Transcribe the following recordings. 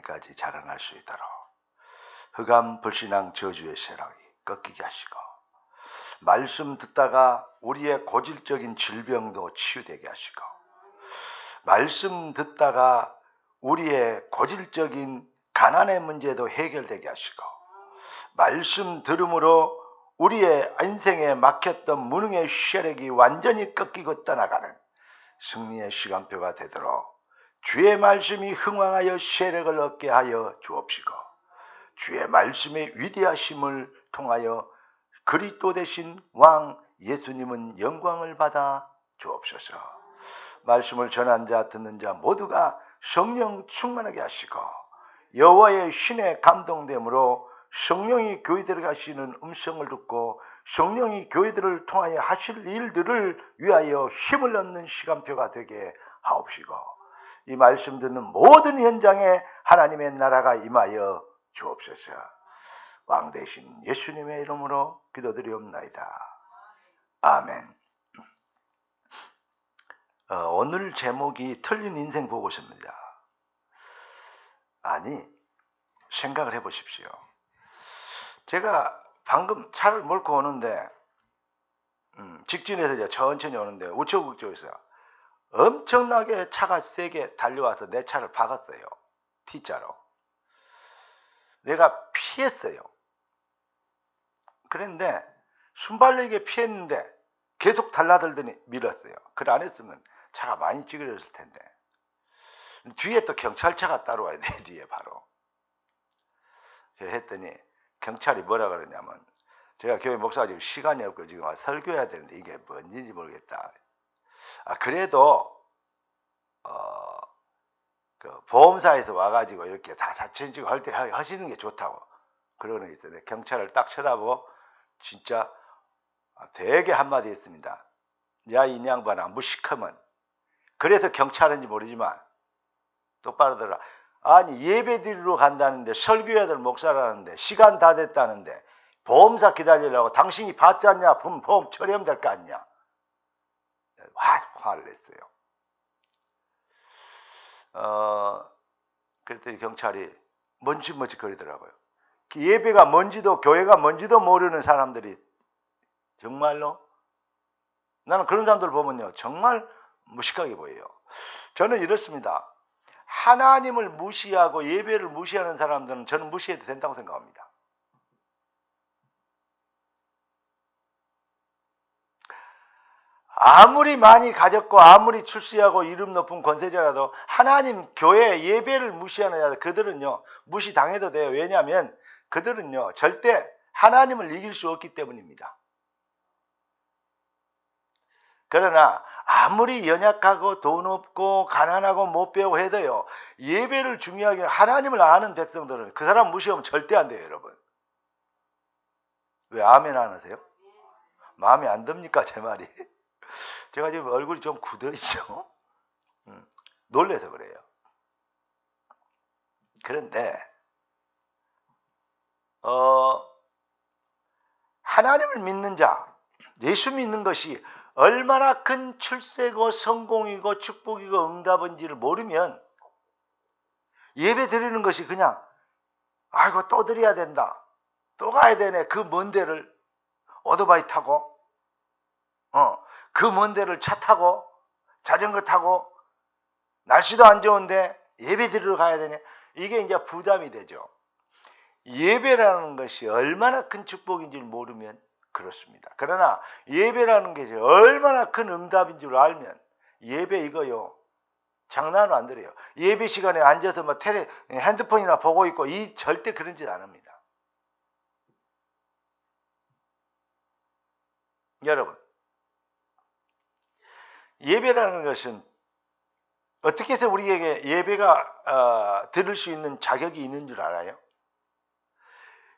때까지 자라날 수 있도록 흑암 불신앙 저주의 세력이 꺾이게 하시고, 말씀 듣다가 우리의 고질적인 질병도 치유되게 하시고, 말씀 듣다가 우리의 고질적인 가난의 문제도 해결되게 하시고, 말씀 들음으로 우리의 인생에 막혔던 무능의 세력이 완전히 꺾이고 떠나가는 승리의 시간표가 되도록 주의 말씀이 흥왕하여 세력을 얻게 하여 주옵시고, 주의 말씀의 위대하심을 통하여 그리스도 되신 왕 예수님은 영광을 받아 주옵소서. 말씀을 전한 자 듣는 자 모두가 성령 충만하게 하시고, 여호와의 신의 감동됨으로 성령이 교회들에 가시는 음성을 듣고 성령이 교회들을 통하여 하실 일들을 위하여 힘을 얻는 시간표가 되게 하옵시고, 이 말씀 듣는 모든 현장에 하나님의 나라가 임하여 주옵소서. 왕 되신 예수님의 이름으로 기도드리옵나이다. 아멘. 오늘 제목이 틀린 인생 보고서입니다. 아니, 생각을 해보십시오. 제가 방금 차를 몰고 오는데, 직진해서 천천히 오는데 우체국 쪽에서 엄청나게 차가 세게 달려와서 내 차를 박았어요. T자로. 내가 피했어요. 그런데 순발력에 피했는데 계속 달라들더니 밀었어요. 그걸 안 했으면 차가 많이 찌그러졌을 텐데. 뒤에 또 경찰차가 따라와야 돼. 뒤에 바로. 했더니 경찰이 뭐라 그러냐면, 제가 교회 목사가 지금 시간이 없고 지금 설교해야 되는데 이게 뭔지 모르겠다. 그래도 그 보험사에서 와가지고 이렇게 다 자체적으로 할 때 하시는 게 좋다고 그러는 게 있어요. 경찰을 딱 쳐다보고 진짜 되게 한마디 했습니다. 야, 이 양반아, 무식하면. 그래서 경찰인지 모르지만 똑바로 들어라. 아니, 예배 드리러 간다는데, 설교해야 될 목사라는데, 시간 다 됐다는데 보험사 기다리려고 당신이 받지 않냐? 보험 처리하면 될 거 아니냐? 화를 냈어요. 그랬더니 경찰이 먼지 거리더라고요. 예배가 뭔지도 교회가 뭔지도 모르는 사람들이 정말로, 나는 그런 사람들 보면요 정말 무식하게 보여요. 저는 이렇습니다. 하나님을 무시하고 예배를 무시하는 사람들은 저는 무시해도 된다고 생각합니다. 아무리 많이 가졌고 아무리 출세하고 이름 높은 권세자라도 하나님 교회 예배를 무시하는 자들, 그들은요 무시당해도 돼요. 왜냐하면 그들은요 절대 하나님을 이길 수 없기 때문입니다. 그러나 아무리 연약하고 돈 없고 가난하고 못 배우고 해도요, 예배를 중요하게 하나님을 아는 백성들은 그 사람 무시하면 절대 안 돼요. 여러분, 왜 아멘 안 하세요? 마음에 안 듭니까 제 말이? 제가 지금 얼굴이 좀 굳어있죠? 놀래서 그래요. 그런데 하나님을 믿는 자, 예수 믿는 것이 얼마나 큰 출세고 성공이고 축복이고 응답인지를 모르면 예배 드리는 것이 그냥 아이고 또 드려야 된다, 또 가야 되네, 그 먼 데를 오토바이 타고 그 먼 데를 차 타고 자전거 타고 날씨도 안 좋은데 예배 드리러 가야 되네, 이게 이제 부담이 되죠. 예배라는 것이 얼마나 큰 축복인지를 모르면 그렇습니다. 그러나 예배라는 것이 얼마나 큰 응답인 줄 알면 예배 이거요 장난으로 안 들어요. 예배 시간에 앉아서 뭐 핸드폰이나 보고 있고 절대 그런 짓 안 합니다. 여러분, 예배라는 것은 어떻게 해서 우리에게 예배가 들을 수 있는 자격이 있는 줄 알아요?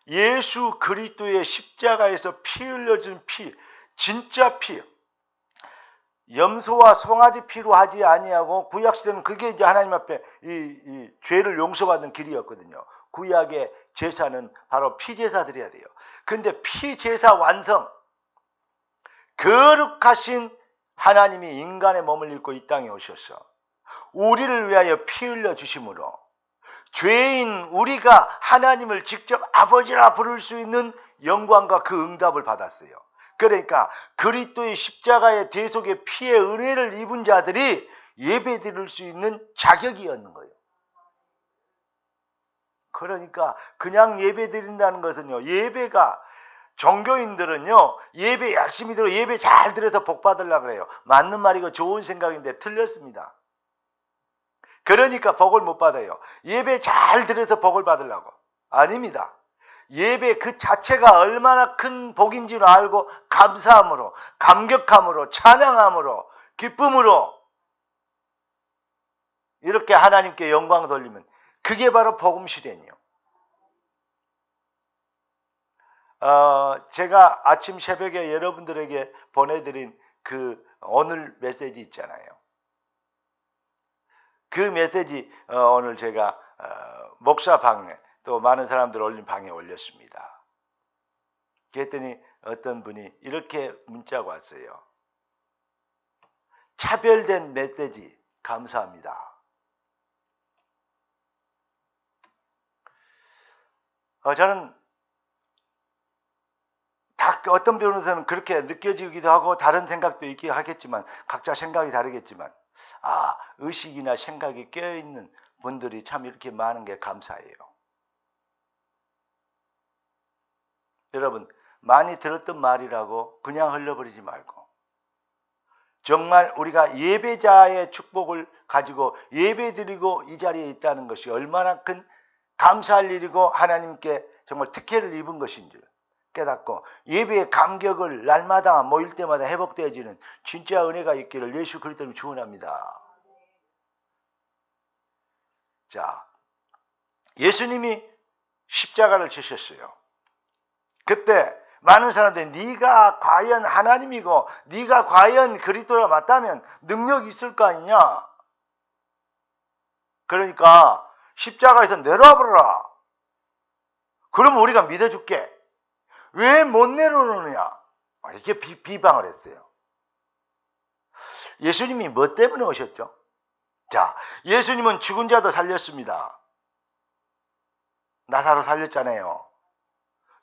예수 그리스도의 십자가에서 피 흘려준 피, 진짜 피, 염소와 송아지 피로 하지 아니하고, 구약시대는 그게 이제 하나님 앞에 이 죄를 용서받는 길이었거든요. 구약의 제사는 바로 피제사 드려야 돼요. 근데 피제사 완성, 거룩하신 하나님이 인간의 몸을 입고 이 땅에 오셔서 우리를 위하여 피 흘려 주심으로 죄인 우리가 하나님을 직접 아버지라 부를 수 있는 영광과 그 응답을 받았어요. 그러니까 그리스도의 십자가의 대속의 피의 은혜를 입은 자들이 예배드릴 수 있는 자격이었는 거예요. 그러니까 그냥 예배드린다는 것은요, 예배가 종교인들은요, 예배 열심히 들어 예배 잘 들어서 복 받으려고 그래요. 맞는 말이고 좋은 생각인데 틀렸습니다. 그러니까 복을 못 받아요. 예배 잘 들어서 복을 받으려고. 아닙니다. 예배 그 자체가 얼마나 큰 복인지를 알고 감사함으로, 감격함으로, 찬양함으로, 기쁨으로 이렇게 하나님께 영광 돌리면 그게 바로 복음 실현이요. 제가 아침 새벽에 여러분들에게 보내드린 그 오늘 메시지 있잖아요. 그 메시지 오늘 제가 목사 방에 또 많은 사람들 올린 방에 올렸습니다. 그랬더니 어떤 분이 이렇게 문자가 왔어요. 차별된 메시지 감사합니다. 저는 다 어떤 변호사는 그렇게 느껴지기도 하고 다른 생각도 있긴 하겠지만 각자 생각이 다르겠지만 의식이나 생각이 깨어있는 분들이 참 이렇게 많은 게 감사해요. 여러분 많이 들었던 말이라고 그냥 흘려버리지 말고 정말 우리가 예배자의 축복을 가지고 예배드리고 이 자리에 있다는 것이 얼마나 큰 감사할 일이고 하나님께 정말 특혜를 입은 것인지 깨닫고 예배의 감격을 날마다 모일 때마다 회복되어지는 진짜 은혜가 있기를 예수 그리스도로 축원합니다. 자, 예수님이 십자가를 지셨어요. 그때 많은 사람들이 네가 과연 하나님이고 네가 과연 그리스도라 맞다면 능력이 있을 거 아니냐. 그러니까 십자가에서 내려와버려라. 그러면 우리가 믿어줄게. 왜 못 내려오느냐? 이렇게 비방을 했어요. 예수님이 뭐 때문에 오셨죠? 자, 예수님은 죽은 자도 살렸습니다. 나사로 살렸잖아요.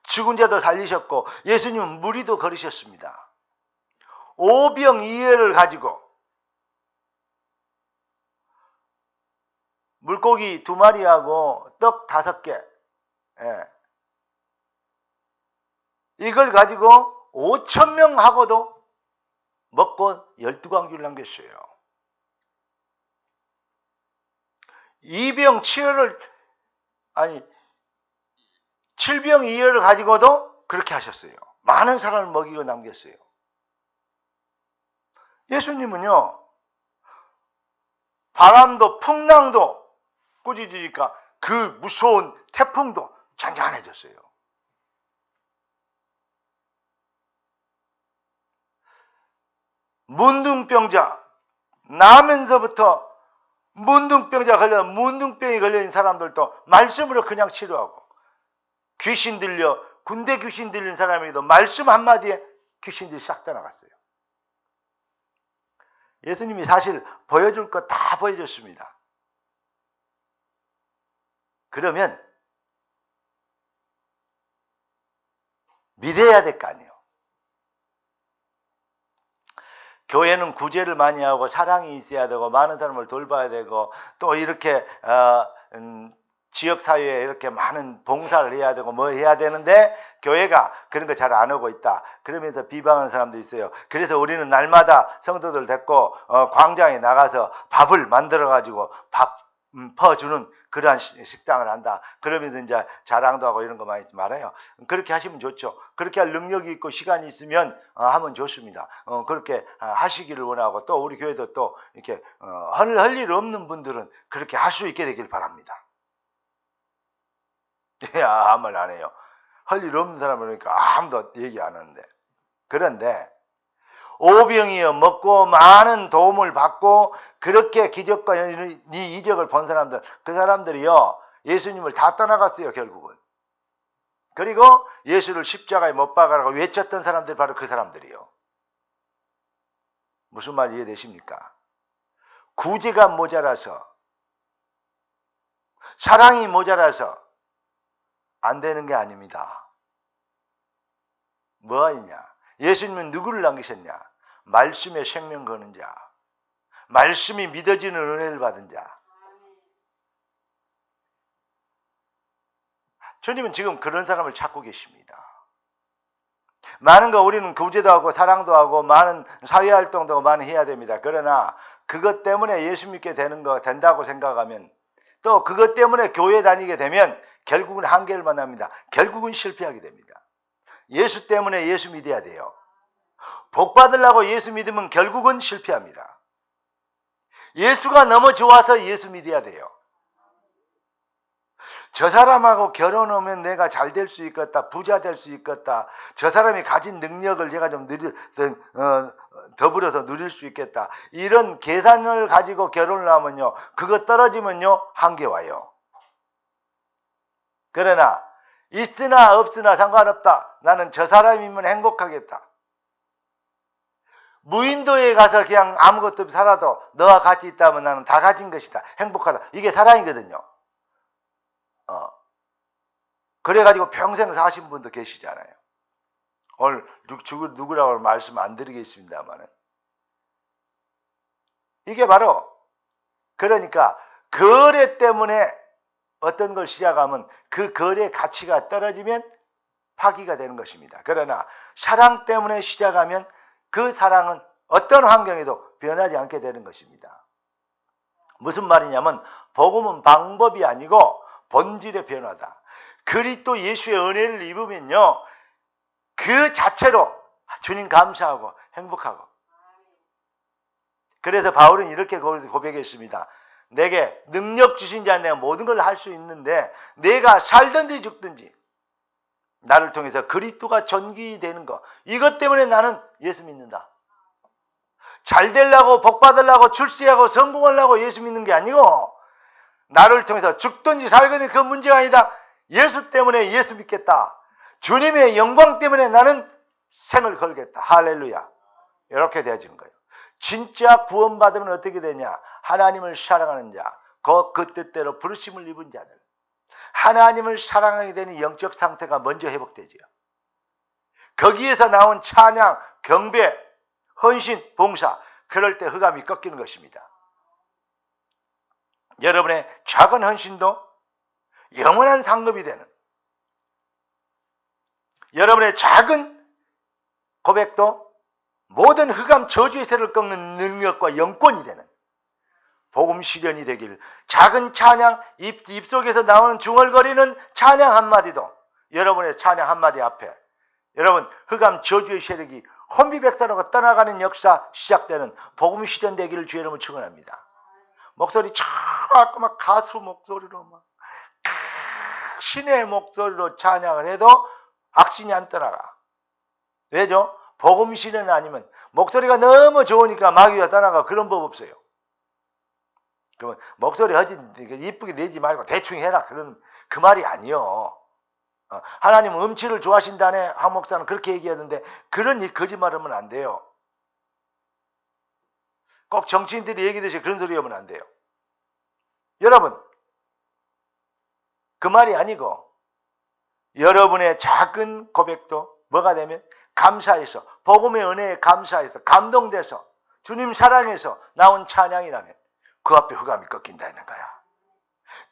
죽은 자도 살리셨고 예수님은 무리도 걸으셨습니다. 오병이어를 가지고 물고기 2마리하고 떡 5개 이걸 가지고 5,000명하고도 먹고 12광주를 남겼어요. 칠병이어를 가지고도 그렇게 하셨어요. 많은 사람을 먹이고 남겼어요. 예수님은요, 바람도 풍랑도 꾸짖으니까 그 무서운 태풍도 잔잔해졌어요. 문둥병자, 나면서부터 문둥병이 걸려있는 사람들도 말씀으로 그냥 치료하고 귀신 들려 군대 귀신 들린 사람에게도 말씀 한마디에 귀신들이 싹 떠나갔어요. 예수님이 사실 보여줄 거 다 보여줬습니다. 그러면 믿어야 될 거 아니에요. 교회는 구제를 많이 하고 사랑이 있어야 되고 많은 사람을 돌봐야 되고 또 이렇게 지역사회에 이렇게 많은 봉사를 해야 되고 뭐 해야 되는데 교회가 그런 거 잘 안 하고 있다. 그러면서 비방하는 사람도 있어요. 그래서 우리는 날마다 성도들 데리고 광장에 나가서 밥을 만들어가지고 밥 퍼주는 그러한 식당을 한다. 그러면서 이제 자랑도 하고 이런 거 많이 말해요. 그렇게 하시면 좋죠. 그렇게 할 능력이 있고 시간이 있으면 하면 좋습니다. 그렇게 하시기를 원하고 또 우리 교회도 또 이렇게 할 일 없는 분들은 그렇게 할 수 있게 되길 바랍니다. 아무 말 안 해요. 할 일 없는 사람은 그러니까 아무도 얘기 안 하는데. 그런데 오병이어 먹고 많은 도움을 받고 그렇게 기적과 이적을 본 사람들, 그 사람들이요 예수님을 다 떠나갔어요. 결국은. 그리고 예수를 십자가에 못 박으라고 외쳤던 사람들 바로 그 사람들이요. 무슨 말 이해되십니까? 구제가 모자라서 사랑이 모자라서 안 되는 게 아닙니다. 뭐가 있냐? 예수님은 누구를 남기셨냐? 말씀에 생명 거는 자, 말씀이 믿어지는 은혜를 받은 자. 주님은 지금 그런 사람을 찾고 계십니다. 많은 거 우리는 구제도 하고 사랑도 하고 많은 사회활동도 많이 해야 됩니다. 그러나 그것 때문에 예수 믿게 되는 거 된다고 생각하면, 또 그것 때문에 교회 다니게 되면 결국은 한계를 만납니다. 결국은 실패하게 됩니다. 예수 때문에 예수 믿어야 돼요. 복 받으려고 예수 믿으면 결국은 실패합니다. 예수가 너무 좋아서 예수 믿어야 돼요. 저 사람하고 결혼하면 내가 잘 될 수 있겠다, 부자 될 수 있겠다, 저 사람이 가진 능력을 제가 좀 더불어서 누릴 수 있겠다, 이런 계산을 가지고 결혼을 하면요, 그거 떨어지면요 한계 와요. 그러나 있으나 없으나 상관없다, 나는 저 사람이면 행복하겠다, 무인도에 가서 그냥 아무것도 없이 살아도 너와 같이 있다면 나는 다 가진 것이다, 행복하다, 이게 사랑이거든요. 그래가지고 평생 사신 분도 계시잖아요. 오늘 누구라고 말씀 안 드리겠습니다만은, 이게 바로, 그러니까 거래 때문에 어떤 걸 시작하면 그 거래의 가치가 떨어지면 파기가 되는 것입니다. 그러나 사랑 때문에 시작하면 그 사랑은 어떤 환경에도 변하지 않게 되는 것입니다. 무슨 말이냐면, 복음은 방법이 아니고 본질의 변화다. 그리스도 예수의 은혜를 입으면요, 그 자체로 주님 감사하고 행복하고. 그래서 바울은 이렇게 고백했습니다. 내게 능력 주신 자, 내가 모든 걸 할 수 있는데 내가 살든지 죽든지 나를 통해서 그리스도가 존귀되는 거, 이것 때문에 나는 예수 믿는다. 잘 되려고, 복 받으려고, 출세하고 성공하려고 예수 믿는 게 아니고, 나를 통해서 죽든지 살든지 그 문제가 아니다. 예수 때문에 예수 믿겠다. 주님의 영광 때문에 나는 생을 걸겠다. 할렐루야. 이렇게 되어지는 거예요. 진짜 구원받으면 어떻게 되냐? 하나님을 사랑하는 자, 그 뜻대로 부르심을 입은 자들, 하나님을 사랑하게 되는 영적 상태가 먼저 회복되죠. 거기에서 나온 찬양, 경배, 헌신, 봉사, 그럴 때 흑암이 꺾이는 것입니다. 여러분의 작은 헌신도 영원한 상급이 되는, 여러분의 작은 고백도 모든 흑암 저주의 세를 꺾는 능력과 영권이 되는 복음 실현이 되길, 작은 찬양, 입속에서 나오는 중얼거리는 찬양 한마디도 여러분의 찬양 한마디 앞에 여러분 흑암 저주의 세력이 혼비백산하고 떠나가는 역사 시작되는 복음 실현되기를 주의 이름으로 축원합니다. 목소리 자꾸 막 가수 목소리로 막 신의 목소리로 찬양을 해도 악신이 안 떠나가. 왜죠? 복음 실현 아니면 목소리가 너무 좋으니까 마귀가 떠나가. 그런 법 없어요. 그러면 목소리 이쁘게 내지 말고 대충 해라, 그런 그 말이 아니요. 하나님은 음치를 좋아하신다네. 한 목사는 그렇게 얘기하는데 그런 거짓말하면 안 돼요. 꼭 정치인들이 얘기듯이 그런 소리 하면 안 돼요. 여러분, 그 말이 아니고 여러분의 작은 고백도 뭐가 되면 감사해서, 복음의 은혜에 감사해서 감동돼서 주님 사랑해서 나온 찬양이라면 그 앞에 흑암이 꺾인다는 거야.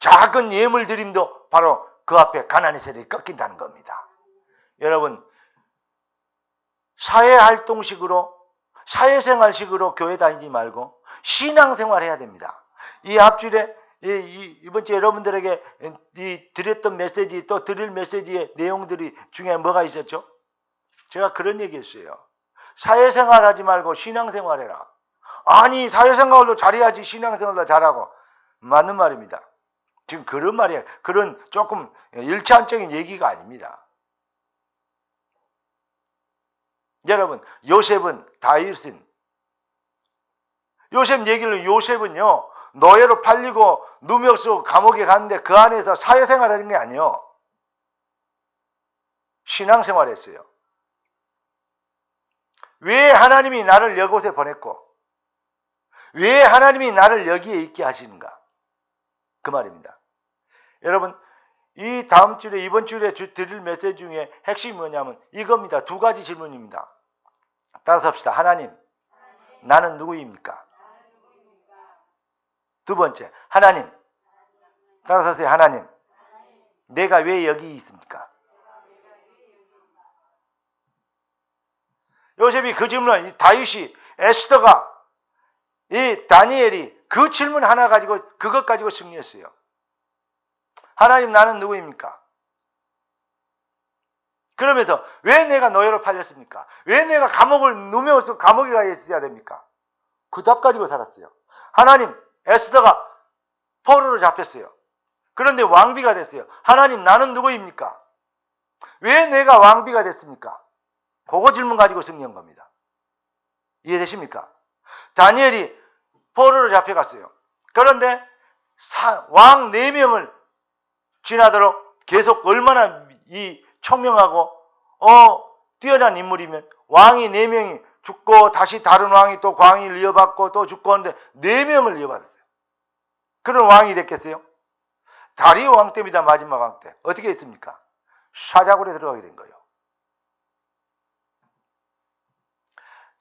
작은 예물 드림도 바로 그 앞에 가난의 세력이 꺾인다는 겁니다. 여러분, 사회활동식으로, 사회생활식으로 교회 다니지 말고 신앙생활 해야 됩니다. 이 앞줄에 이번 주에 여러분들에게 드렸던 메시지, 또 드릴 메시지의 내용들이 중에 뭐가 있었죠? 제가 그런 얘기 했어요. 사회생활 하지 말고 신앙생활 해라. 아니, 사회생활도 잘해야지 신앙생활도 잘하고. 맞는 말입니다. 지금 그런 말이에요. 그런 조금 일차원적인 얘기가 아닙니다. 여러분, 요셉은, 다윗은, 요셉 얘기를, 요셉은요 노예로 팔리고 누명 쓰고 감옥에 갔는데 그 안에서 사회생활 하는 게 아니에요. 신앙생활 했어요. 왜 하나님이 나를 여곳에 보냈고 왜 하나님이 나를 여기에 있게 하시는가? 그 말입니다. 여러분, 이 다음 주에 이번 주에 드릴 메시지 중에 핵심이 뭐냐면 이겁니다. 두 가지 질문입니다. 따라서 합시다. 하나님, 나는 누구입니까? 두 번째, 하나님, 따라서 하세요. 하나님, 내가 왜 여기 있습니까? 요셉이 그 질문, 다윗이, 에스더가, 이 다니엘이 그 질문 하나 가지고 그것 가지고 승리했어요. 하나님, 나는 누구입니까? 그러면서 왜 내가 노예로 팔렸습니까? 왜 내가 감옥을 누명해서 감옥에 가 있어야 됩니까? 그 답 가지고 살았어요. 하나님, 에스더가 포로로 잡혔어요. 그런데 왕비가 됐어요. 하나님, 나는 누구입니까? 왜 내가 왕비가 됐습니까? 그거 질문 가지고 승리한 겁니다. 이해되십니까? 다니엘이 포로로 잡혀갔어요. 그런데 왕 4명을 지나도록 계속 얼마나 이 총명하고 뛰어난 인물이면 왕이 4명이 죽고 다시 다른 왕이 또 왕위를 이어받고 또 죽고 하는데 4명을 이어받았어요. 그런 왕이 됐겠어요? 다리오 왕 때입니다. 마지막 왕 때. 어떻게 했습니까? 사자굴에 들어가게 된 거예요.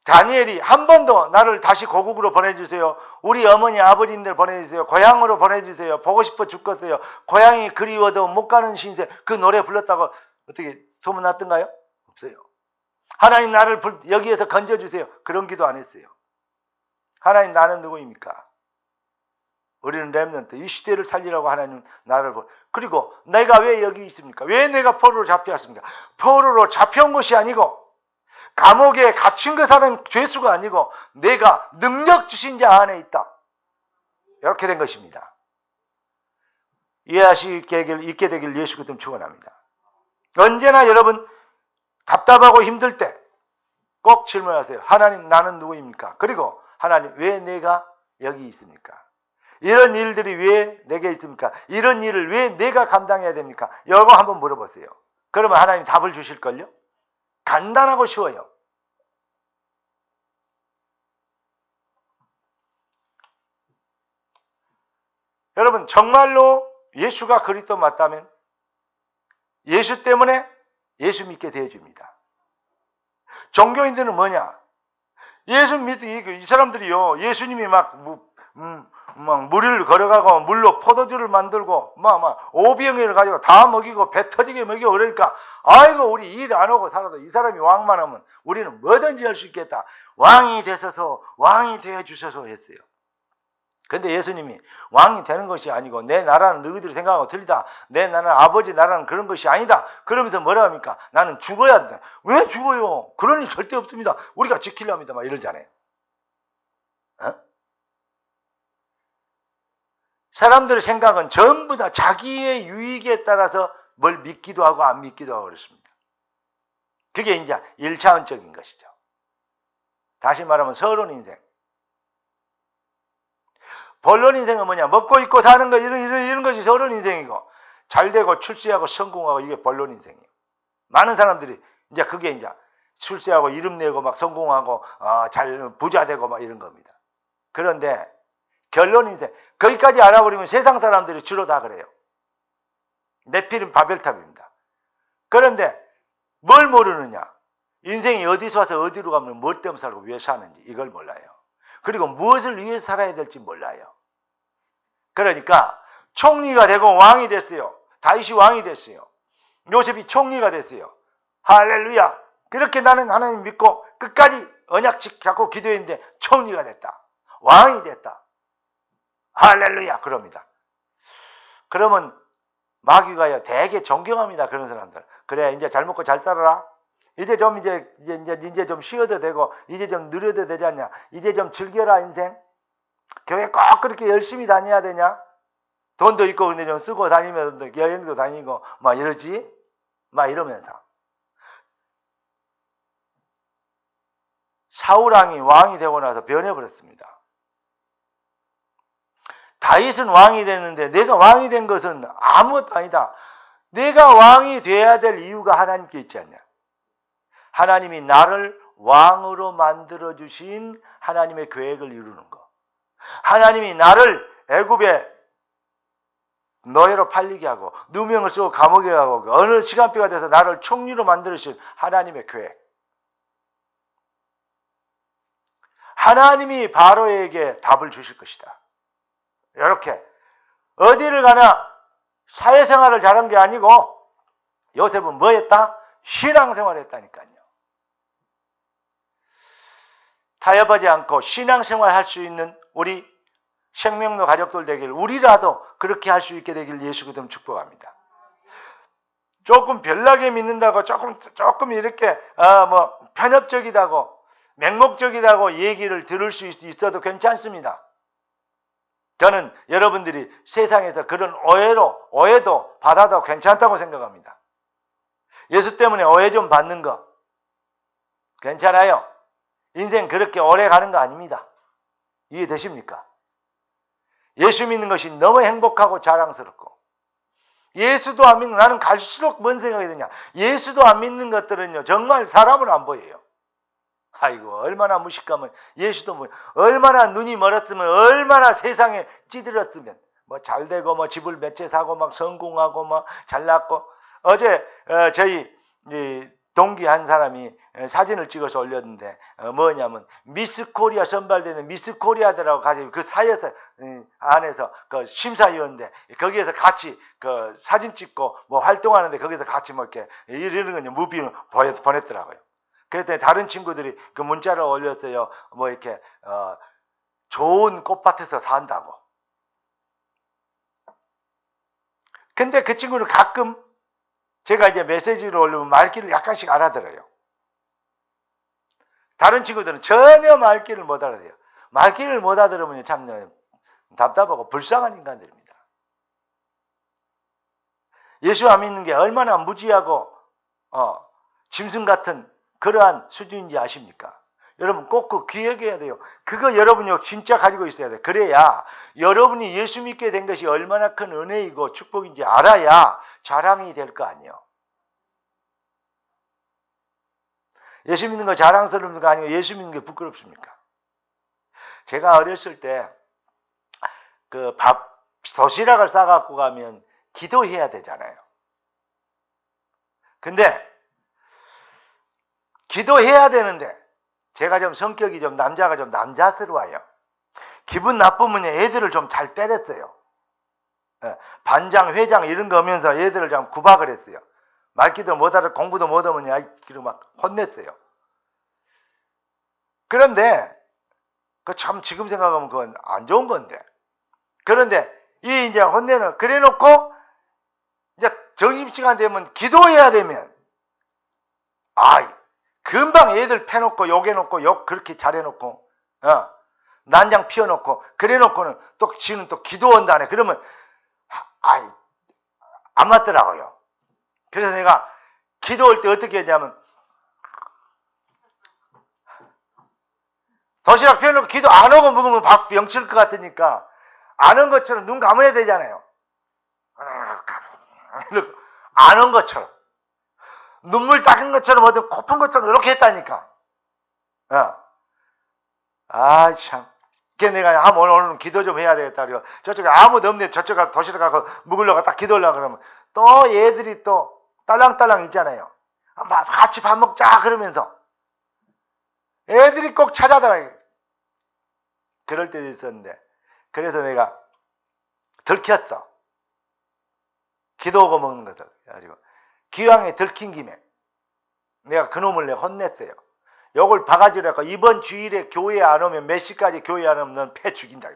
다니엘이 한 번도 나를 다시 고국으로 보내주세요. 우리 어머니 아버님들 보내주세요. 고향으로 보내주세요. 보고 싶어 죽겠어요. 고향이 그리워도 못 가는 신세. 그 노래 불렀다고 어떻게 소문났던가요? 없어요. 하나님, 나를 여기에서 건져주세요. 그런 기도 안 했어요. 하나님, 나는 누구입니까? 우리는 렘넌트, 이 시대를 살리라고 하나님 나를 그리고 내가 왜 여기 있습니까? 왜 내가 포로로 잡혀왔습니까? 포로로 잡혀온 것이 아니고 감옥에 갇힌 그 사람 죄수가 아니고 내가 능력 주신 자 안에 있다. 이렇게 된 것입니다. 이해하실 수 있게 되길 예수 그리스도 축원합니다. 언제나 여러분 답답하고 힘들 때 꼭 질문하세요. 하나님, 나는 누구입니까? 그리고 하나님, 왜 내가 여기 있습니까? 이런 일들이 왜 내게 있습니까? 이런 일을 왜 내가 감당해야 됩니까? 이거 한번 물어보세요. 그러면 하나님 답을 주실걸요? 간단하고 쉬워요. 여러분, 정말로 예수가 그리스도 맞다면 예수 때문에 예수 믿게 되어줍니다. 종교인들은 뭐냐? 예수 믿기, 이 사람들이요, 예수님이 막 물을 걸어가고 물로 포도주를 만들고 오병이를 가지고 다 먹이고 배 터지게 먹이고 그러니까 아이고, 우리 일 안 하고 살아도 이 사람이 왕만 하면 우리는 뭐든지 할 수 있겠다. 왕이 되셔서 왕이 되어 주셔서 했어요. 근데 예수님이 왕이 되는 것이 아니고 내 나라는 너희들이 생각하고 틀리다. 내 나라는 아버지 나라는 그런 것이 아니다. 그러면서 뭐라 합니까? 나는 죽어야 된다. 왜 죽어요? 그런 일 절대 없습니다. 우리가 지키려합니다. 막 이러잖아요. 사람들의 생각은 전부 다 자기의 유익에 따라서 뭘 믿기도 하고 안 믿기도 하고 그렇습니다. 그게 이제 1차원적인 것이죠. 다시 말하면 서론 인생. 본론 인생은 뭐냐? 먹고 입고 사는 거, 이런 것이 서론 인생이고, 잘 되고 출세하고 성공하고 이게 본론 인생이에요. 많은 사람들이 이제 그게 이제 출세하고 이름 내고 막 성공하고, 잘 부자 되고 막 이런 겁니다. 그런데 결론 인생, 거기까지 알아버리면 세상 사람들이 주로 다 그래요. 네피림 바벨탑입니다. 그런데 뭘 모르느냐? 인생이 어디서 와서 어디로 가면 뭘 때문에 살고 왜 사는지 이걸 몰라요. 그리고 무엇을 위해서 살아야 될지 몰라요. 그러니까 총리가 되고 왕이 됐어요. 다윗이 왕이 됐어요. 요셉이 총리가 됐어요. 할렐루야. 그렇게 나는 하나님 믿고 끝까지 언약 잡고 기도했는데 총리가 됐다. 왕이 됐다. 할렐루야. 그럽니다. 그러면 마귀가요 되게 존경합니다. 그런 사람들. 그래, 이제 잘 먹고 잘 살아라. 이제 좀 쉬어도 되고 이제 좀 누려도 되지 않냐? 이제 좀 즐겨라 인생. 교회 꼭 그렇게 열심히 다녀야 되냐? 돈도 있고 근데 좀 쓰고 다니면서 여행도 다니고 막 이러지? 막 이러면서 사울왕이 왕이 되고 나서 변해버렸습니다. 다윗은 왕이 됐는데 내가 왕이 된 것은 아무것도 아니다. 내가 왕이 돼야 될 이유가 하나님께 있지 않냐? 하나님이 나를 왕으로 만들어주신 하나님의 계획을 이루는 거. 하나님이 나를 애굽에 노예로 팔리게 하고 누명을 쓰고 감옥에 가고 어느 시간표가 돼서 나를 총리로 만들으신 하나님의 계획. 하나님이 바로에게 답을 주실 것이다. 이렇게 어디를 가나 사회생활을 잘한 게 아니고 요셉은 뭐 했다? 신앙생활을 했다니까요. 타협하지 않고 신앙생활 할 수 있는 우리 생명로 가족들 되길, 우리라도 그렇게 할 수 있게 되길 예수 그리스도 축복합니다. 조금 별나게 믿는다고 조금 이렇게 편협적이다고 맹목적이다고 얘기를 들을 수 있어도 괜찮습니다. 저는 여러분들이 세상에서 그런 오해도 받아도 괜찮다고 생각합니다. 예수 때문에 오해 좀 받는 거 괜찮아요. 인생 그렇게 오래 가는 거 아닙니다. 이해되십니까? 예수 믿는 것이 너무 행복하고 자랑스럽고, 예수도 안 믿는, 나는 갈수록 뭔 생각이 드냐, 예수도 안 믿는 것들은요 정말 사람을 안 보여요. 아이고 얼마나 무식하면, 예수도 뭐 얼마나 눈이 멀었으면, 얼마나 세상에 찌들었으면, 뭐 잘되고 뭐 집을 몇 채 사고 막 성공하고 뭐 잘났고. 어제 저희 동기 한 사람이 사진을 찍어서 올렸는데 뭐냐면 미스 코리아 선발되는 미스 코리아들하고 같이 그 사이에서 안에서 그 심사위원인데 거기에서 같이 그 사진 찍고 뭐 활동하는데 거기서 같이 뭐 이렇게 이러는 거냐 무비를 보냈더라고요. 그랬더니 다른 친구들이 그 문자를 올렸어요. 뭐 이렇게 좋은 꽃밭에서 산다고. 근데 그 친구는 가끔 제가 이제 메시지를 올리면 말귀를 약간씩 알아들어요. 다른 친구들은 전혀 말귀를 못 알아들어요. 말귀를 못 알아들으면 참 답답하고 불쌍한 인간들입니다. 예수 안 믿는 게 얼마나 무지하고 짐승 같은 그러한 수준인지 아십니까? 여러분 꼭 그 기억해야 돼요. 그거 여러분이 진짜 가지고 있어야 돼요. 그래야 여러분이 예수 믿게 된 것이 얼마나 큰 은혜이고 축복인지 알아야 자랑이 될 거 아니에요. 예수 믿는 거 자랑스러운 거 아니고 예수 믿는 게 부끄럽습니까? 제가 어렸을 때 그 도시락을 싸갖고 가면 기도해야 되잖아요. 근데 기도해야 되는데 제가 좀 성격이 좀 남자가 좀 남자스러워요. 기분 나쁘면 애들을 좀 잘 때렸어요. 반장, 회장 이런 거 하면서 애들을 좀 구박을 했어요. 말기도 못하고 공부도 못하면 그리고 막 혼냈어요. 그런데 그 참 지금 생각하면 그건 안 좋은 건데. 그런데 이 이제 혼내는 그래놓고 이제 점심시간 되면 기도해야 되면 금방 애들 패놓고 욕해놓고 욕 그렇게 잘해놓고 난장 피워놓고 그래놓고는 또 지는 또 기도한다네. 그러면 안 맞더라고요. 그래서 내가 기도할 때 어떻게 했냐면 도시락 피워놓고 기도 안 하고 먹으면 밥 병칠 것 같으니까 안 한 것처럼 눈 감아야 되잖아요. 안 한 것처럼 눈물 닦은 것처럼 어디 코푼 것처럼 이렇게 했다니까. 참. 그게 내가 오늘은 기도 좀 해야 되겠다. 그리고 저쪽에 아무도 없네. 저쪽에 도시락 가고 묵으려고 딱 기도하려고 그러면 또 얘들이 또 딸랑딸랑 있잖아요. 같이 밥 먹자 그러면서 애들이 꼭 찾아다녀요. 그럴 때도 있었는데 그래서 내가 들켰어. 기도하고 먹는 것들. 그래가지고 기왕에 들킨 김에 내가 그놈을 내가 혼냈어요. 욕을 바가지로 해서 이번 주일에 교회 안 오면 몇 시까지 교회 안 오면 넌 패 죽인다.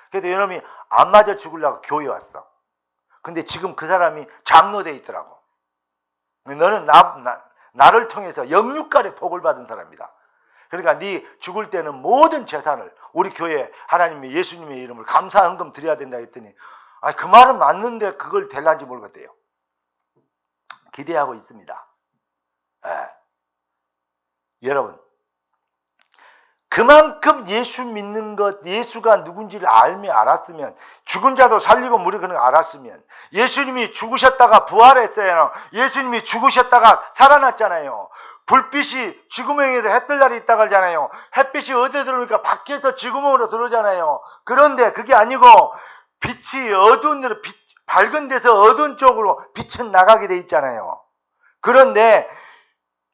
그래서 이놈이 안 맞아 죽으려고 교회 왔어. 근데 지금 그 사람이 장로돼 있더라고. 너는 나를 통해서 영육간의 복을 받은 사람이다. 그러니까 네 죽을 때는 모든 재산을 우리 교회 하나님의 예수님의 이름을 감사 헌금 드려야 된다 했더니 그 말은 맞는데 그걸 될란지 모르겠대요. 기대하고 있습니다. 여러분 그만큼 예수 믿는 것, 예수가 누군지를 알았으면, 죽은 자도 살리고 무리 그런 거 알았으면, 예수님이 죽으셨다가 부활했어요. 예수님이 죽으셨다가 살아났잖아요. 불빛이 지구멍에서 해 뜰 날이 있다고 하잖아요. 햇빛이 어디에 들어오니까 밖에서 지구멍으로 들어오잖아요. 그런데 그게 아니고 빛이 어두운 데로 밝은 데서 어두운 쪽으로 빛은 나가게 돼 있잖아요. 그런데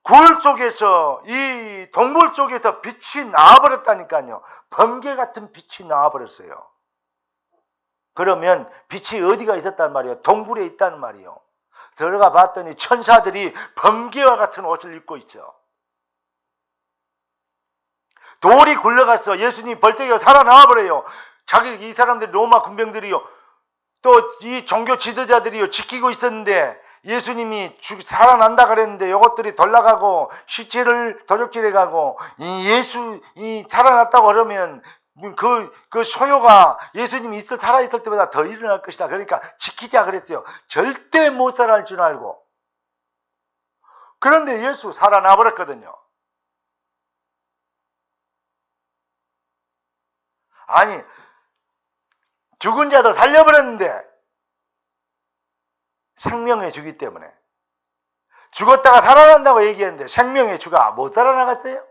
굴 속에서, 이 동굴 속에서 빛이 나와버렸다니까요. 번개 같은 빛이 나와버렸어요. 그러면 빛이 어디가 있었단 말이에요? 동굴에 있다는 말이에요. 들어가 봤더니 천사들이 번개와 같은 옷을 입고 있죠. 돌이 굴러가서 예수님이 벌떡이가 살아나와 버려요. 이 사람들이 로마 군병들이요, 또 이 종교 지도자들이요 지키고 있었는데 예수님이 살아난다 그랬는데 이것들이 돌아가고 시체를 도적질해 가고 이 살아났다고 그러면 그 소요가 예수님이 살아있을 때보다 더 일어날 것이다. 그러니까 지키자 그랬어요. 절대 못 살아날 줄 알고. 그런데 예수 살아나 버렸거든요. 아니, 죽은 자도 살려버렸는데 생명의 주기 때문에 죽었다가 살아난다고 얘기했는데 생명의 주가 못 살아나갔어요?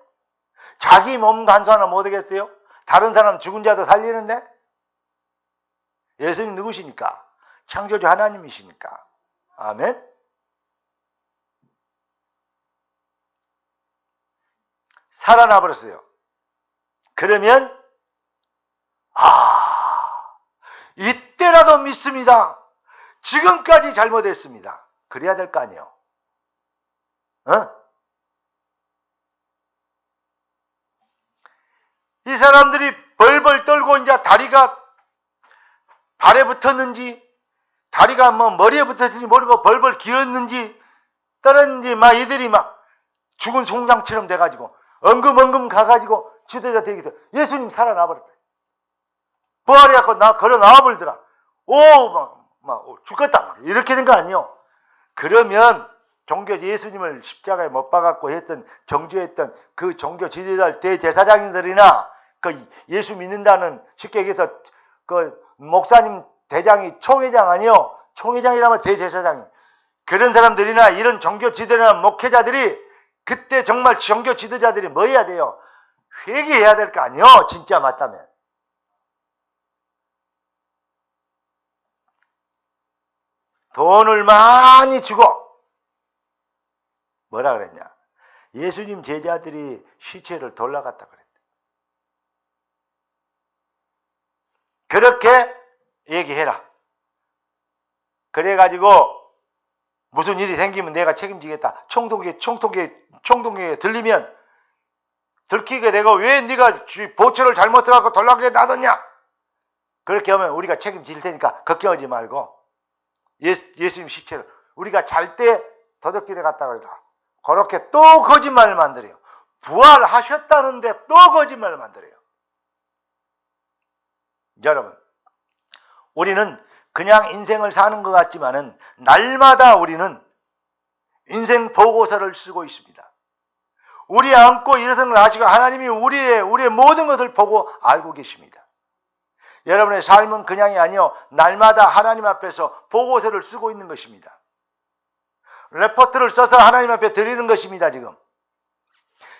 자기 몸 간수하나 못하겠어요? 다른 사람 죽은 자도 살리는데? 예수님 누구십니까? 창조주 하나님이시니까. 아멘? 살아나 버렸어요. 그러면 이때라도 믿습니다. 지금까지 잘못했습니다. 그래야 될 거 아니에요. 이 사람들이 벌벌 떨고 이제 다리가 발에 붙었는지, 다리가 머리에 붙었는지 모르고 벌벌 기었는지, 떨었는지, 이들이 죽은 송장처럼 돼가지고, 엉금엉금 가가지고, 지도자 되기도, 예수님 살아나 버렸어요. 부활해갖고 걸어 나와 버리더라. 죽겠다. 이렇게 된 거 아니에요. 그러면 예수님을 십자가에 못 박았고 했던, 정죄했던 그 종교 지도자 대제사장들이나 그 예수 믿는다는, 쉽게 얘기해서 그 목사님 대장이 총회장 아니요? 총회장이라면 대제사장이. 그런 사람들이나 이런 종교 지도자나 목회자들이 그때 정말 종교 지도자들이 뭐 해야 돼요? 회개해야 될 거 아니에요? 진짜 맞다면. 돈을 많이 주고 뭐라 그랬냐? 예수님 제자들이 시체를 돌려갔다 그랬대. 그렇게 얘기해라. 그래가지고 무슨 일이 생기면 내가 책임지겠다. 총독에게 들리면 들키게 되고, 왜 네가 보초를 잘못 써갖고 돌려가게 놔뒀냐? 그렇게 하면 우리가 책임질 테니까 걱정하지 말고 예수님 시체를 우리가 잘 때 도적질에 갔다 그러라. 그렇게 또 거짓말을 만들어요. 부활하셨다는데 또 거짓말을 만들어요. 여러분, 우리는 그냥 인생을 사는 것 같지만은 날마다 우리는 인생 보고서를 쓰고 있습니다. 우리 안고 일어서는 걸 아시고 하나님이 우리의 모든 것을 보고 알고 계십니다. 여러분의 삶은 그냥이 아니요, 날마다 하나님 앞에서 보고서를 쓰고 있는 것입니다. 레포트를 써서 하나님 앞에 드리는 것입니다. 지금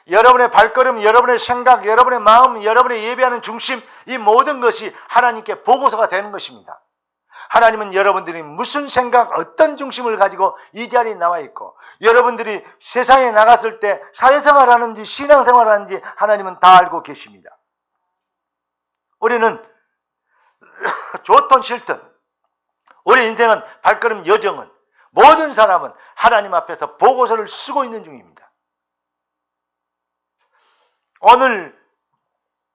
여러분의 발걸음, 여러분의 생각, 여러분의 마음, 여러분의 예배하는 중심, 이 모든 것이 하나님께 보고서가 되는 것입니다. 하나님은 여러분들이 무슨 생각, 어떤 중심을 가지고 이 자리에 나와 있고, 여러분들이 세상에 나갔을 때 사회생활하는지 신앙생활하는지 하나님은 다 알고 계십니다. 우리는 좋든 싫든 우리 인생은 발걸음 여정은, 모든 사람은 하나님 앞에서 보고서를 쓰고 있는 중입니다. 오늘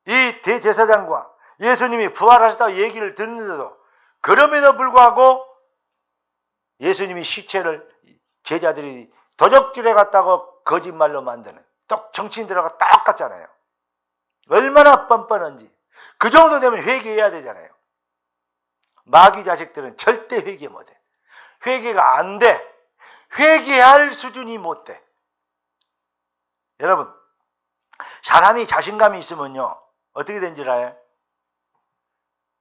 이 대제사장과 예수님이 부활하셨다고 얘기를 듣는데도, 그럼에도 불구하고 예수님이 시체를 제자들이 도적질해 갔다고 거짓말로 만드는, 또 정치인들하고 똑같잖아요. 얼마나 뻔뻔한지. 그 정도 되면 회개해야 되잖아요. 마귀 자식들은 절대 회개 못해. 회개가 안 돼. 회개할 수준이 못 돼. 여러분, 사람이 자신감이 있으면요, 어떻게 된 줄 알아요?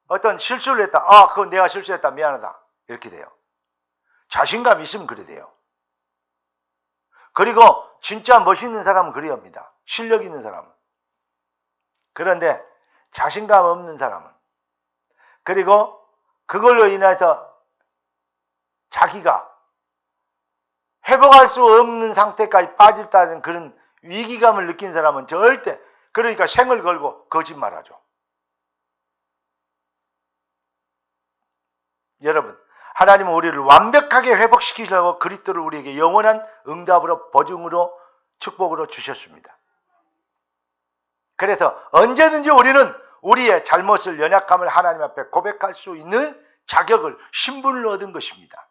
어떤 실수를 했다. 그건 내가 실수했다. 미안하다. 이렇게 돼요. 자신감이 있으면 그래 돼요. 그리고 진짜 멋있는 사람은 그래야 합니다. 실력 있는 사람은. 그런데 자신감 없는 사람은, 그리고 그걸로 인해서 자기가 회복할 수 없는 상태까지 빠졌다는 그런 위기감을 느낀 사람은 절대, 그러니까 생을 걸고 거짓말하죠. 여러분, 하나님은 우리를 완벽하게 회복시키려고 그리스도를 우리에게 영원한 응답으로, 보증으로, 축복으로 주셨습니다. 그래서 언제든지 우리는 우리의 잘못을, 연약함을 하나님 앞에 고백할 수 있는 자격을, 신분을 얻은 것입니다.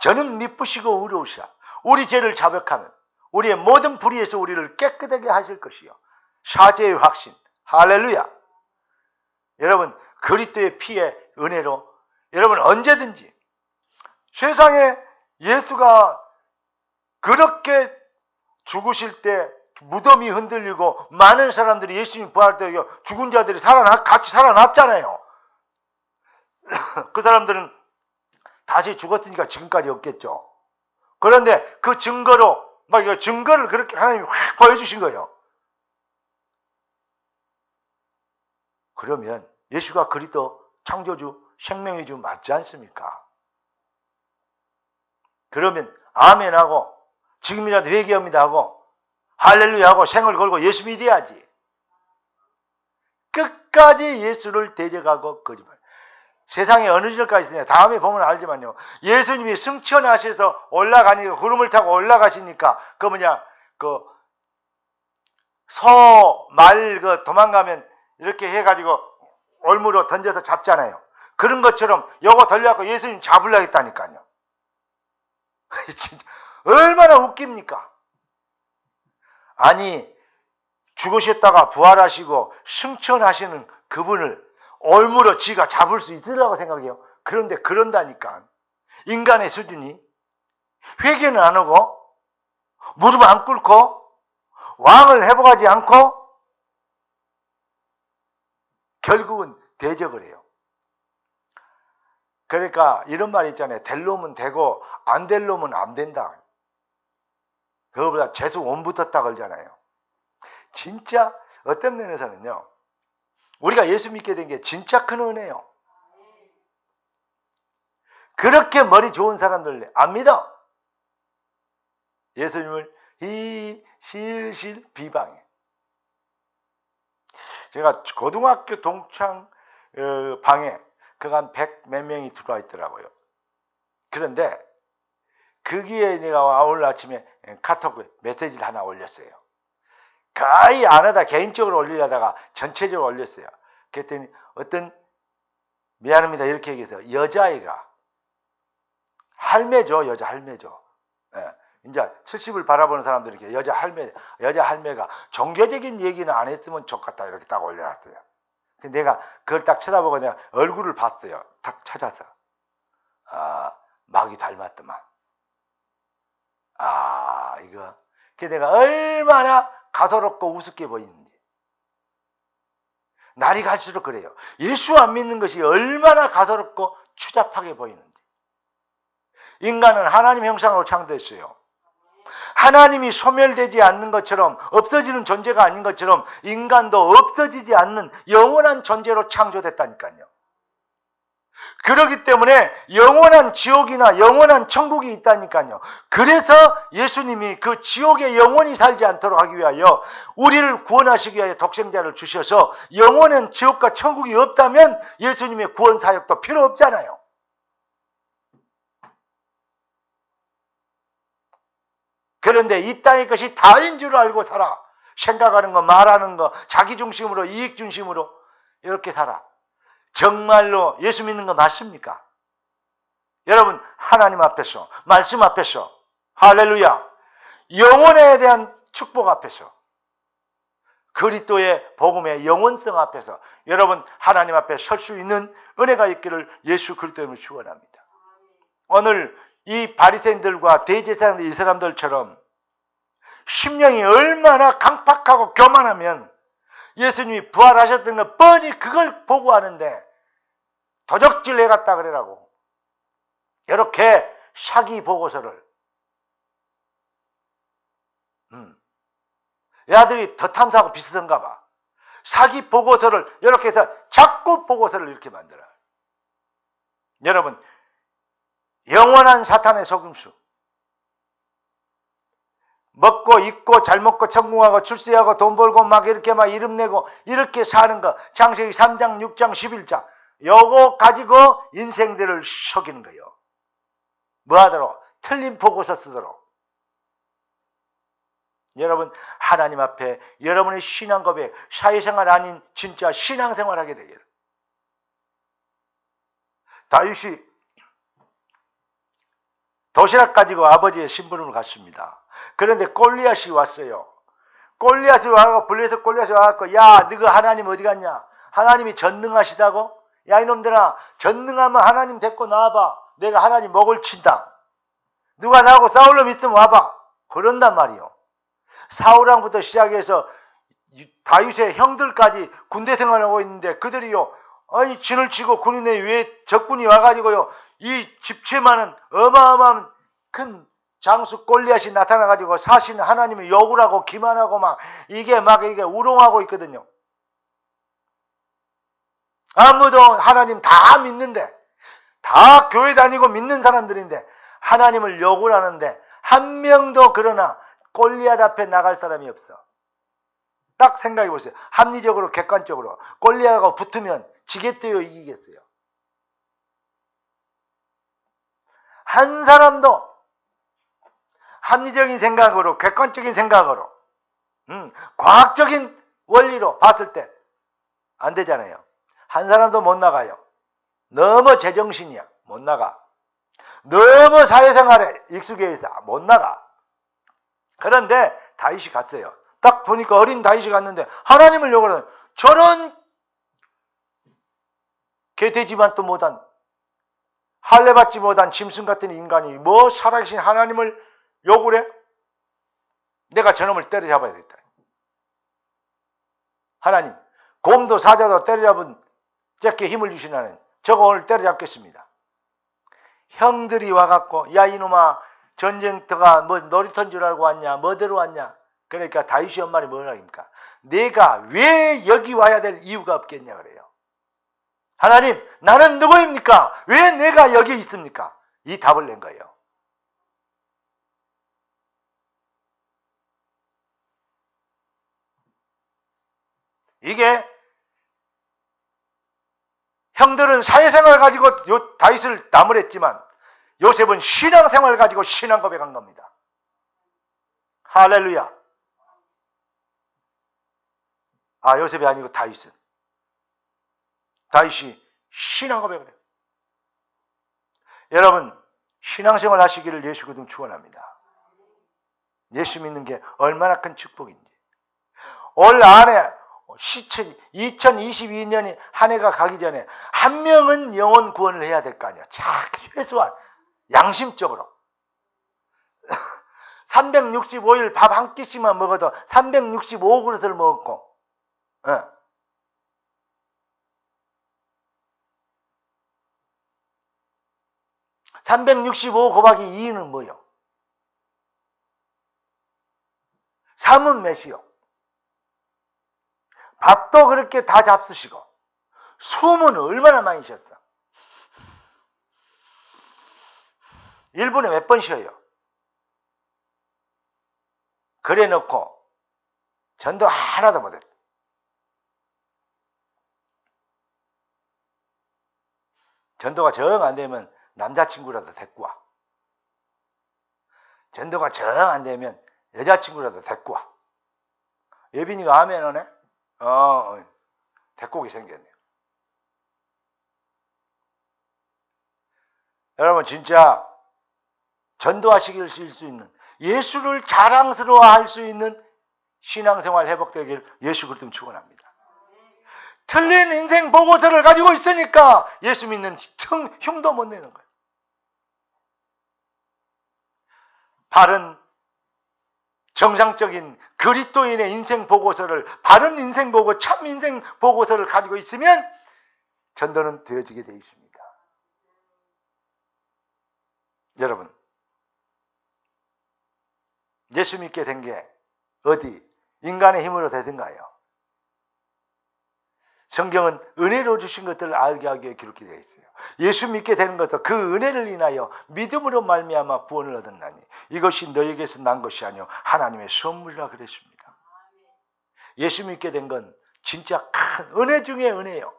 저는 미쁘시고 의로우시라. 우리 죄를 자백하면 우리의 모든 불의에서 우리를 깨끗하게 하실 것이요, 사죄의 확신. 할렐루야. 여러분, 그리스도의 피의 은혜로 여러분 언제든지, 세상에 예수가 그렇게 죽으실 때 무덤이 흔들리고 많은 사람들이 예수님 부활할 때 죽은 자들이 같이 살아났잖아요. 그 사람들은 다시 죽었으니까 지금까지 없겠죠. 그런데 그 증거로 증거를 그렇게 하나님이 확 보여주신 거예요. 그러면 예수가 그리스도 창조주, 생명의 주 맞지 않습니까? 그러면 아멘하고 지금이라도 회개합니다 하고 할렐루야 하고 생을 걸고 예수 믿어야지. 끝까지 예수를 대적하고 거짓말. 세상에 어느 절까지 있으냐, 다음에 보면 알지만요, 예수님이 승천하셔서 올라가니까, 구름을 타고 올라가시니까 말 도망가면 이렇게 해가지고 올무로 던져서 잡잖아요. 그런 것처럼 요거 돌려갖고 예수님 잡으려고 했다니까요. 진짜 얼마나 웃깁니까? 아니, 죽으셨다가 부활하시고 승천하시는 그분을 올무로 지가 잡을 수 있으라고 생각해요. 그런데 그런다니까. 인간의 수준이 회개는 안 하고 무릎 안 꿇고 왕을 회복하지 않고 결국은 대적을 해요. 그러니까 이런 말이 있잖아요. 될 놈은 되고 안 될 놈은 안 된다. 그거보다 재수 원 붙었다 그러잖아요. 진짜 어떤 면에서는요, 우리가 예수 믿게 된 게 진짜 큰 은혜예요. 그렇게 머리 좋은 사람들 안 믿어. 예수님을 실실 비방해. 제가 고등학교 동창 방에 그가 한 100 몇 명이 들어와 있더라고요. 그런데 거기에 내가 오늘 아침에 카톡 메시지를 하나 올렸어요. 거의 안 하다 개인적으로 올리려다가 전체적으로 올렸어요. 그랬더니 어떤, 미안합니다 이렇게 얘기해서, 여자아이가, 할매죠, 여자 할매죠. 예, 이제 70을 바라보는 사람들이 이렇게 여자 할매가 종교적인 얘기는 안 했으면 좋겠다 이렇게 딱 올려놨어요. 근데 내가 그걸 딱 쳐다보고 내가 얼굴을 봤어요. 딱 찾아서. 마귀 닮았더만. 이거. 그래서 내가 얼마나 가소롭고 우습게 보이는지. 날이 갈수록 그래요. 예수 안 믿는 것이 얼마나 가소롭고 추잡하게 보이는지. 인간은 하나님 형상으로 창조됐어요. 하나님이 소멸되지 않는 것처럼, 없어지는 존재가 아닌 것처럼 인간도 없어지지 않는 영원한 존재로 창조됐다니까요. 그렇기 때문에 영원한 지옥이나 영원한 천국이 있다니까요. 그래서 예수님이 그 지옥에 영원히 살지 않도록 하기 위하여, 우리를 구원하시기 위하여 독생자를 주셔서, 영원한 지옥과 천국이 없다면 예수님의 구원 사역도 필요 없잖아요. 그런데 이 땅의 것이 다인 줄 알고 살아. 생각하는 거, 말하는 거, 자기 중심으로, 이익 중심으로 이렇게 살아. 정말로 예수 믿는 거 맞습니까? 여러분, 하나님 앞에서, 말씀 앞에서, 할렐루야, 영혼에 대한 축복 앞에서, 그리스도의 복음의 영원성 앞에서 여러분 하나님 앞에 설 수 있는 은혜가 있기를 예수 그리스도로 축원합니다. 오늘 이 바리새인들과 대제사장들, 이 사람들처럼 심령이 얼마나 강팍하고 교만하면 예수님이 부활하셨던 거 뻔히 그걸 보고 하는데 도적질 해갔다 그래라고. 이렇게 사기 보고서를 애들이 더 탐사하고 비슷한가 봐. 사기 보고서를 이렇게 해서 자꾸 보고서를 이렇게 만들어요. 여러분, 영원한 사탄의 속임수. 먹고 입고 잘 먹고 성공하고 출세하고 돈 벌고 막 이렇게 막 이름 내고 이렇게 사는 거. 창세기 3장 6장 11장 요거 가지고 인생들을 속이는 거예요. 뭐 하도록? 틀린 보고서 쓰도록. 여러분, 하나님 앞에 여러분의 신앙 고백, 사회생활 아닌 진짜 신앙생활 하게 되기를. 다윗이 도시락 가지고 아버지의 심부름을 갔습니다. 그런데 골리앗이 왔어요. 골리앗이 와서 블레셋 골리앗이 와서 야, 너가 하나님 어디 갔냐? 하나님이 전능하시다고? 야, 이놈들아, 전능하면 하나님 데리고 나와봐. 내가 하나님 목을 친다. 누가 나하고 싸울 놈 있으면 와봐. 그런단 말이요. 사울왕부터 시작해서 다윗의 형들까지 군대 생활하고 있는데 그들이요, 아니 진을 치고 군인의 위에 적군이 와가지고요, 이 집채만은 어마어마한 큰 장수 골리앗이 나타나가지고 사신 하나님을 욕을 하고 기만하고 막 이게 우롱하고 있거든요. 아무도 하나님 다 믿는데, 다 교회 다니고 믿는 사람들인데 하나님을 욕을 하는데 한 명도 그러나 골리앗 앞에 나갈 사람이 없어. 딱 생각해 보세요. 합리적으로 객관적으로 골리앗하고 붙으면 지겠대요, 이기겠어요? 한 사람도 합리적인 생각으로, 객관적인 생각으로, 과학적인 원리로 봤을 때 안 되잖아요. 한 사람도 못 나가요. 너무 제정신이야. 못 나가. 너무 사회생활에 익숙해 있어. 못 나가. 그런데 다윗이 갔어요. 딱 보니까 어린 다윗이 갔는데 하나님을 욕을 하는, 저런 개돼지만도 못한, 할례받지 못한 짐승 같은 인간이 뭐 살아계신 하나님을 욕을 해? 내가 저놈을 때려잡아야 되겠다. 하나님, 곰도 사자도 때려잡은 저렇게 힘을 주시나는 저거 오늘 때려잡겠습니다. 형들이 와갖고 야 이놈아, 전쟁터가 뭐 놀이터인 줄 알고 왔냐, 뭐대로 왔냐. 그러니까 다윗이 한 말이 뭐라니까, 내가 왜 여기 와야 될 이유가 없겠냐 그래요. 하나님, 나는 누구입니까? 왜 내가 여기 있습니까? 이 답을 낸 거예요. 이게 형들은 사회생활 가지고 다윗을 나무랬지만 요셉은 신앙생활 가지고 신앙 고백한 겁니다. 할렐루야. 아, 요셉이 아니고 다윗이 신앙 고백을 해요. 여러분, 신앙생활 하시기를 예수 그리스도 축원합니다. 예수 믿는 게 얼마나 큰 축복인지. 올 안에 2022년이 한 해가 가기 전에 한 명은 영혼 구원을 해야 될 거 아니야. 자, 최소한 양심적으로 365일 밥 한 끼씩만 먹어도 365그릇을 먹었고, 365 곱하기 2는 뭐요? 3은 몇이요? 밥도 그렇게 다 잡수시고 숨은 얼마나 많이 쉬었어? 1분에 몇 번 쉬어요? 그래 놓고 전도 하나도 못했어. 전도가 정 안 되면 남자친구라도 데리고 와. 전도가 정 안 되면 여자친구라도 데리고 와. 예빈이가 아멘 하네? 데리고 오게 생겼네요. 여러분, 진짜 전도하시길 수 있는, 예수를 자랑스러워할 수 있는 신앙생활 회복되길 예수 그리스도 축원합니다. 틀린 인생 보고서를 가지고 있으니까 예수 믿는 흉도 못 내는 거예요. 바른 정상적인 그리스도인의 인생 보고서를, 바른 인생 보고 참 인생 보고서를 가지고 있으면 전도는 되어지게 되어 있습니다. 여러분, 예수 믿게 된 게 어디 인간의 힘으로 되든가요? 성경은 은혜로 주신 것들을 알게 하기 위해 기록이 되어 있어요. 예수 믿게 되는 것도 그 은혜를 인하여 믿음으로 말미암아 구원을 얻었나니 이것이 너에게서 난 것이 아니요 하나님의 선물이라 그랬습니다. 예수 믿게 된 건 진짜 큰 은혜 중에 은혜예요.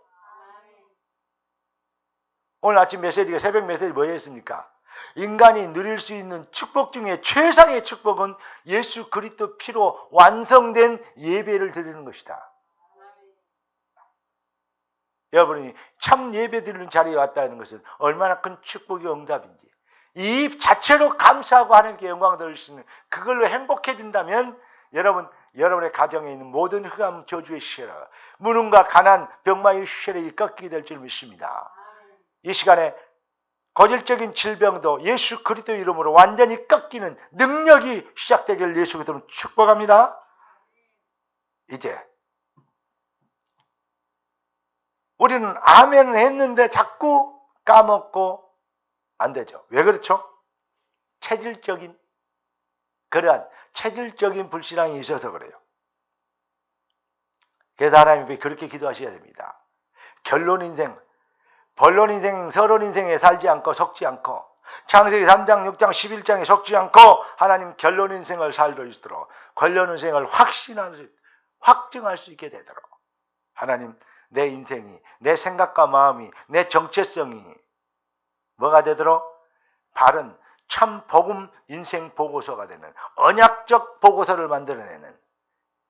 오늘 아침 메시지가 새벽 메시지 뭐였습니까? 인간이 누릴 수 있는 축복 중에 최상의 축복은 예수 그리스도 피로 완성된 예배를 드리는 것이다. 여러분이 참 예배 드리는 자리에 왔다는 것은 얼마나 큰 축복이 응답인지 이 자체로 감사하고 하나님께 영광을 돌릴 수 있는 그걸로 행복해진다면 여러분의 가정에 있는 모든 흑암 저주의 시혜라 무능과 가난 병마의 시혜를 꺾이게 될 줄 믿습니다. 이 시간에 고질적인 질병도 예수 그리스도 이름으로 완전히 꺾이는 능력이 시작되길 예수 그리스도로 축복합니다. 이제 우리는 아멘을 했는데 자꾸 까먹고 안 되죠. 왜 그렇죠? 그러한 체질적인 불신앙이 있어서 그래요. 그래서 하나님이 그렇게 기도하셔야 됩니다. 결론 인생, 본론 인생, 서론 인생에 살지 않고 속지 않고 창세기 3장, 6장, 11장에 속지 않고 하나님 결론 인생을 살도 있도록 결론 인생을 확증할 수 있게 되도록 하나님 내 인생이, 내 생각과 마음이, 내 정체성이 뭐가 되도록 바른 참 복음 인생 보고서가 되는 언약적 보고서를 만들어내는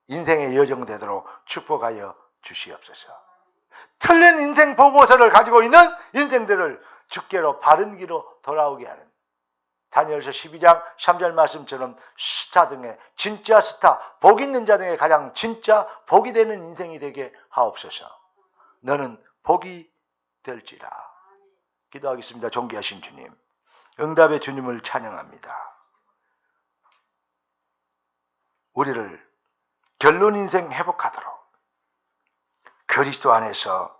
인생의 여정 되도록 축복하여 주시옵소서. 틀린 인생 보고서를 가지고 있는 인생들을 주께로 바른 길로 돌아오게 하는 다니엘서 12장 3절 말씀처럼 스타 등의 진짜 스타, 복 있는 자 등의 가장 진짜 복이 되는 인생이 되게 하옵소서. 너는 복이 될지라. 기도하겠습니다. 존귀하신 주님, 응답의 주님을 찬양합니다. 우리를 결론 인생 회복하도록 그리스도 안에서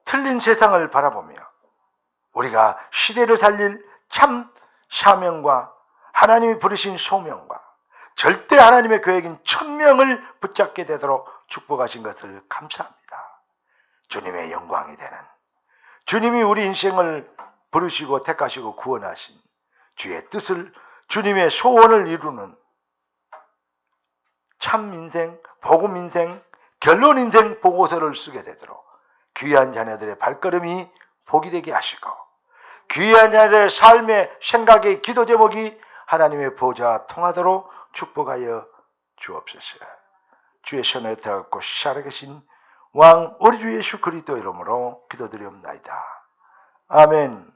틀린 세상을 바라보며 우리가 시대를 살릴 참 사명과 하나님이 부르신 소명과 절대 하나님의 계획인 천명을 붙잡게 되도록 축복하신 것을 감사합니다. 주님의 영광이 되는 주님이 우리 인생을 부르시고 택하시고 구원하신 주의 뜻을 주님의 소원을 이루는 참 인생, 복음 인생, 결론 인생 보고서를 쓰게 되도록 귀한 자녀들의 발걸음이 복이 되게 하시고 귀한 자녀들의 삶의 생각의 기도 제목이 하나님의 보좌와 통하도록 축복하여 주옵소서. 주의 손에 대하고 살아계신 왕 우리 주 예수 그리스도 이름으로 기도드리옵나이다. 아멘.